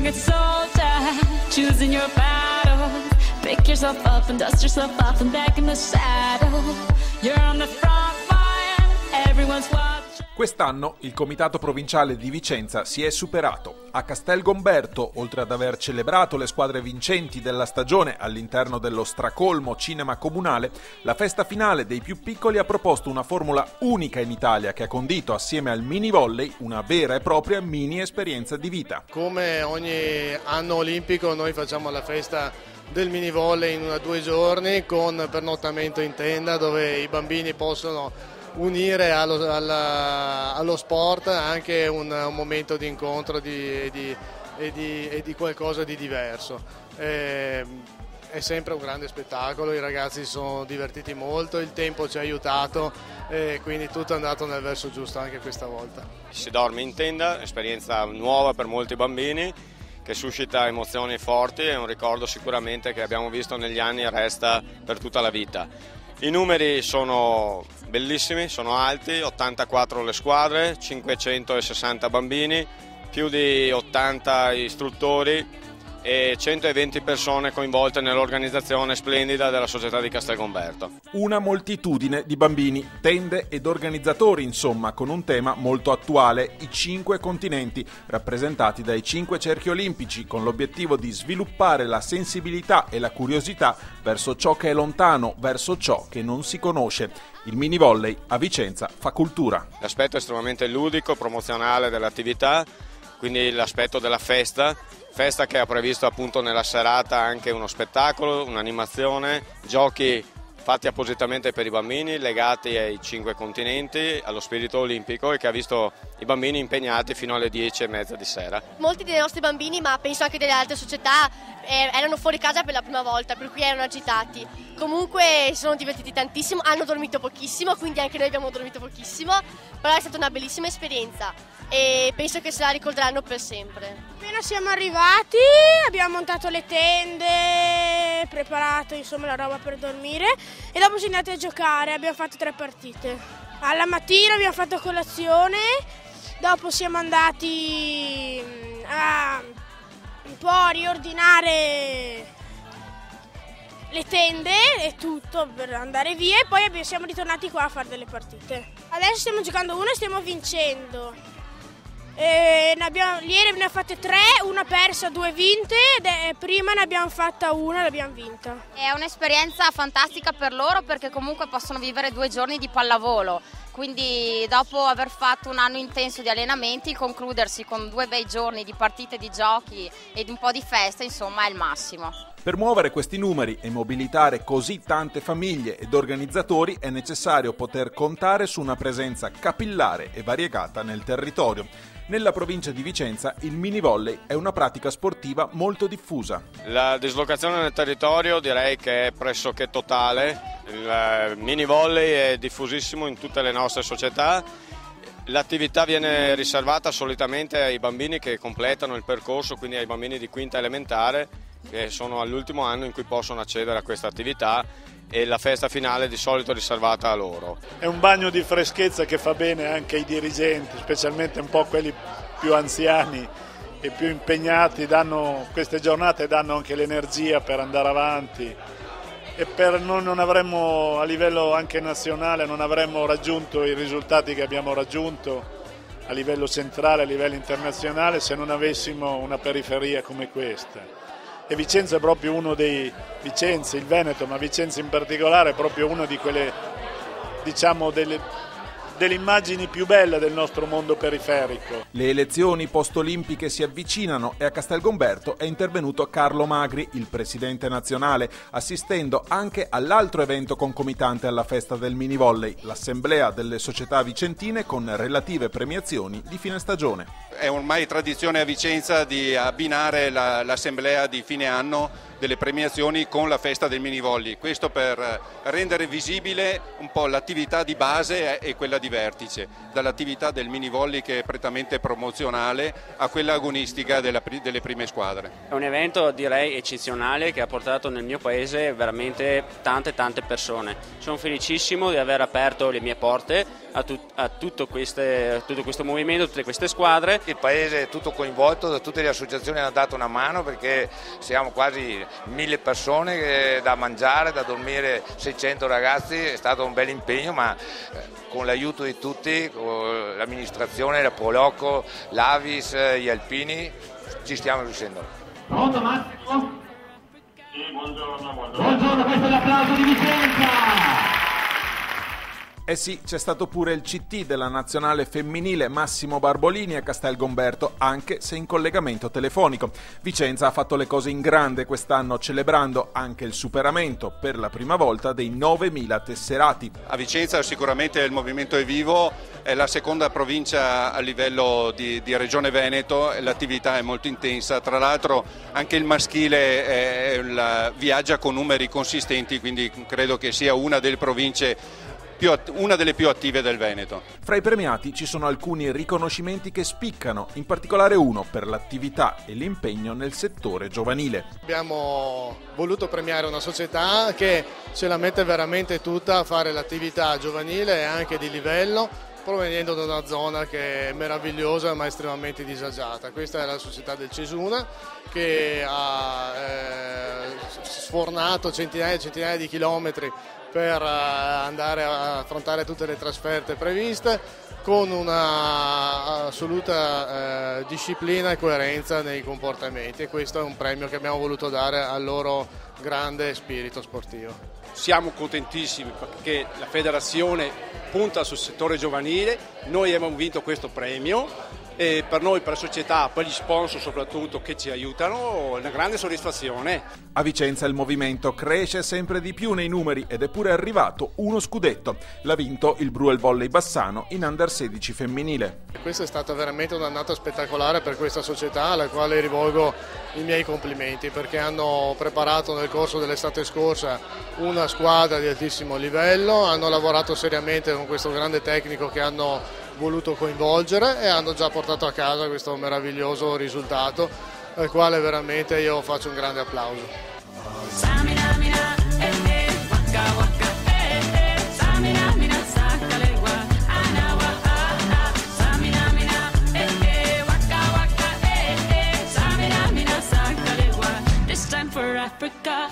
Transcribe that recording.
a good soldier, choosing your battles. Pick yourself up and dust yourself off and back in the saddle. You're on the front line, everyone's watching. Quest'anno il Comitato Provinciale di Vicenza si è superato. A Castel Gomberto, oltre ad aver celebrato le squadre vincenti della stagione all'interno dello stracolmo cinema comunale, la festa finale dei più piccoli ha proposto una formula unica in Italia che ha condito assieme al mini volley una vera e propria mini esperienza di vita. Come ogni anno olimpico noi facciamo la festa del mini volley in 2 giorni con pernottamento in tenda dove i bambini possono unire allo sport anche un momento di incontro e di qualcosa di diverso. È sempre un grande spettacolo, i ragazzi si sono divertiti molto, il tempo ci ha aiutato e quindi tutto è andato nel verso giusto anche questa volta. Si dorme in tenda, esperienza nuova per molti bambini che suscita emozioni forti, è un ricordo sicuramente che abbiamo visto negli anni e resta per tutta la vita. I numeri sono bellissimi, sono alti, 84 le squadre, 560 bambini, più di 80 istruttori e 120 persone coinvolte nell'organizzazione splendida della società di Castel Gomberto. Una moltitudine di bambini, tende ed organizzatori, insomma, con un tema molto attuale, i 5 continenti, rappresentati dai 5 cerchi olimpici, con l'obiettivo di sviluppare la sensibilità e la curiosità verso ciò che è lontano, verso ciò che non si conosce. Il mini volley a Vicenza fa cultura. L'aspetto estremamente ludico, promozionale dell'attività, quindi l'aspetto della festa che ha previsto appunto nella serata anche uno spettacolo, un'animazione, giochi fatti appositamente per i bambini legati ai 5 continenti, allo spirito olimpico e che ha visto i bambini impegnati fino alle 10:30 di sera. Molti dei nostri bambini, ma penso anche delle altre società, erano fuori casa per la prima volta, per cui erano agitati. Comunque si sono divertiti tantissimo, hanno dormito pochissimo, quindi anche noi abbiamo dormito pochissimo, però è stata una bellissima esperienza e penso che se la ricorderanno per sempre. Appena siamo arrivati abbiamo montato le tende, preparato insomma la roba per dormire e dopo siamo andati a giocare, abbiamo fatto 3 partite. Alla mattina abbiamo fatto colazione, dopo siamo andati a un po' a riordinare le tende e tutto per andare via e poi siamo ritornati qua a fare delle partite. Adesso stiamo giocando una e stiamo vincendo. Ieri ne ha fatte 3, una persa, 2 vinte e prima ne abbiamo fatta una e l'abbiamo vinta. È un'esperienza fantastica per loro perché comunque possono vivere 2 giorni di pallavolo, quindi dopo aver fatto un anno intenso di allenamenti concludersi con 2 bei giorni di partite, di giochi e di un po' di festa, insomma, è il massimo. Per muovere questi numeri e mobilitare così tante famiglie ed organizzatori è necessario poter contare su una presenza capillare e variegata nel territorio. Nella provincia di Vicenza il mini volley è una pratica sportiva molto diffusa. La dislocazione nel territorio direi che è pressoché totale, il mini volley è diffusissimo in tutte le nostre società. L'attività viene riservata solitamente ai bambini che completano il percorso, quindi ai bambini di quinta elementare che sono all'ultimo anno in cui possono accedere a questa attività e la festa finale è di solito riservata a loro. È un bagno di freschezza che fa bene anche ai dirigenti, specialmente un po' quelli più anziani e più impegnati, queste giornate danno anche l'energia per andare avanti e non avremmo a livello anche nazionale non avremmo raggiunto i risultati che abbiamo raggiunto a livello centrale, a livello internazionale se non avessimo una periferia come questa. E Vicenza è proprio uno Vicenza, il Veneto, ma Vicenza in particolare è proprio una di quelle, diciamo, delle immagini più belle del nostro mondo periferico. Le elezioni post-olimpiche si avvicinano e a Castel Gomberto è intervenuto Carlo Magri, il presidente nazionale, assistendo anche all'altro evento concomitante alla festa del mini volley, l'assemblea delle società vicentine con relative premiazioni di fine stagione. È ormai tradizione a Vicenza di abbinare l'assemblea di fine anno delle premiazioni con la festa del mini volley, questo per rendere visibile un po' l'attività di base e quella di vertice, dall'attività del mini volley che è prettamente promozionale a quella agonistica delle prime squadre. È un evento direi eccezionale che ha portato nel mio paese veramente tante persone. Sono felicissimo di aver aperto le mie porte a tutto questo movimento, a tutte queste squadre. Il paese è tutto coinvolto, tutte le associazioni hanno dato una mano perché siamo quasi 1000 persone da mangiare, da dormire 600 ragazzi, è stato un bel impegno, ma con l'aiuto di tutti, con l'amministrazione, la Proloco, l'Avis, gli alpini, ci stiamo riuscendo. Pronto Massimo? Sì, buongiorno. Buongiorno, questo è l'applauso di Vicenza! Eh sì, c'è stato pure il CT della nazionale femminile Massimo Barbolini a Castelgomberto, anche se in collegamento telefonico. Vicenza ha fatto le cose in grande quest'anno, celebrando anche il superamento per la prima volta dei 9.000 tesserati. A Vicenza sicuramente il movimento è vivo, è la seconda provincia a livello di Regione Veneto, l'attività è molto intensa, tra l'altro anche il maschile viaggia con numeri consistenti, quindi credo che sia una delle province una delle più attive del Veneto. Fra i premiati ci sono alcuni riconoscimenti che spiccano, in particolare uno per l'attività e l'impegno nel settore giovanile. Abbiamo voluto premiare una società che ce la mette veramente tutta a fare l'attività giovanile e anche di livello, provenendo da una zona che è meravigliosa ma estremamente disagiata. Questa è la società del Cesuna, che ha sfornato centinaia e centinaia di chilometri per andare a affrontare tutte le trasferte previste, con una assoluta disciplina e coerenza nei comportamenti, e questo è un premio che abbiamo voluto dare al loro grande spirito sportivo. Siamo contentissimi perché la federazione punta sul settore giovanile, noi abbiamo vinto questo premio e per noi, per la società, per gli sponsor soprattutto che ci aiutano, è una grande soddisfazione. A Vicenza il movimento cresce sempre di più nei numeri ed è pure arrivato uno scudetto. L'ha vinto il Bruel Volley Bassano in Under 16 femminile. Questa è stata veramente un'annata spettacolare per questa società, alla quale rivolgo i miei complimenti, perché hanno preparato nel corso dell'estate scorsa una squadra di altissimo livello, hanno lavorato seriamente con questo grande tecnico che hanno voluto coinvolgere e hanno già portato a casa questo meraviglioso risultato, al quale veramente io faccio un grande applauso. For Africa.